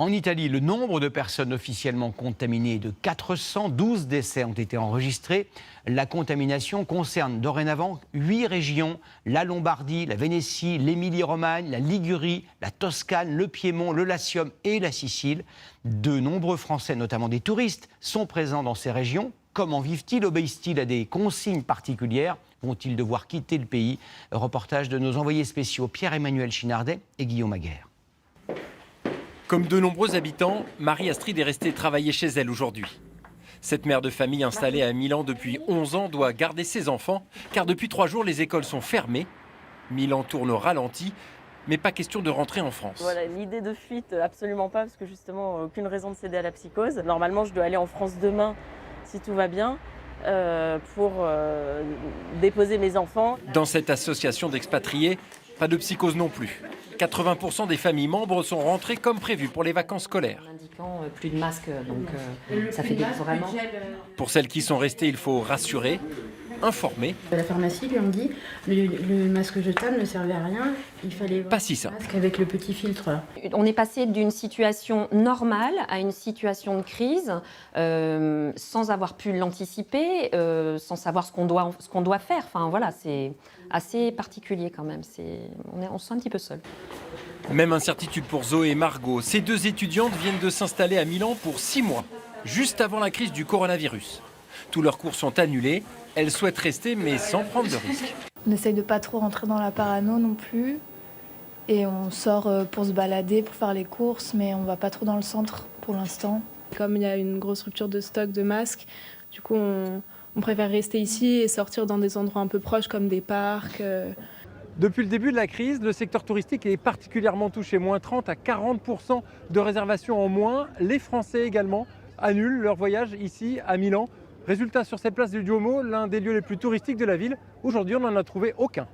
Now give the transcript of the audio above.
En Italie, le nombre de personnes officiellement contaminées est de 412 décès ont été enregistrés. La contamination concerne dorénavant 8 régions, la Lombardie, la Vénétie, l'Émilie-Romagne, la Ligurie, la Toscane, le Piémont, le Latium et la Sicile. De nombreux Français, notamment des touristes, sont présents dans ces régions. Comment vivent-ils? Obéissent-ils à des consignes particulières? Vont-ils devoir quitter le pays? Reportage de nos envoyés spéciaux Pierre-Emmanuel Chinardet et Guillaume Aguerre. Comme de nombreux habitants, Marie-Astrid est restée travailler chez elle aujourd'hui. Cette mère de famille installée à Milan depuis 11 ans doit garder ses enfants car depuis 3 jours les écoles sont fermées. Milan tourne au ralenti, mais pas question de rentrer en France. Voilà, l'idée de fuite, absolument pas, parce que justement, aucune raison de céder à la psychose. Normalement, je dois aller en France demain, si tout va bien, pour déposer mes enfants. Dans cette association d'expatriés, pas de psychose non plus. 80% des familles membres sont rentrées comme prévu pour les vacances scolaires. En indiquant plus de masques, donc ça fait vraiment... Pour celles qui sont restées, il faut rassurer, informer. À la pharmacie, lui, on me dit le masque jetable ne servait à rien, il fallait pas si ça. Un masque avec le petit filtre. Là. On est passé d'une situation normale à une situation de crise sans avoir pu l'anticiper, sans savoir ce qu'on doit faire. Enfin voilà, c'est assez particulier quand même. On se sent un petit peu seul. Même incertitude pour Zoé et Margot. Ces 2 étudiantes viennent de s'installer à Milan pour 6 mois, juste avant la crise du coronavirus. Tous leurs cours sont annulés. Elles souhaitent rester, mais sans prendre de risques. On essaye de pas trop rentrer dans la parano non plus. Et on sort pour se balader, pour faire les courses, mais on va pas trop dans le centre pour l'instant. Comme il y a une grosse rupture de stock de masques, du coup on préfère rester ici et sortir dans des endroits un peu proches comme des parcs. Depuis le début de la crise, le secteur touristique est particulièrement touché, moins 30 à 40% de réservations en moins. Les Français également annulent leur voyage ici à Milan. Résultat, sur cette place du Duomo, l'un des lieux les plus touristiques de la ville, aujourd'hui on n'en a trouvé aucun.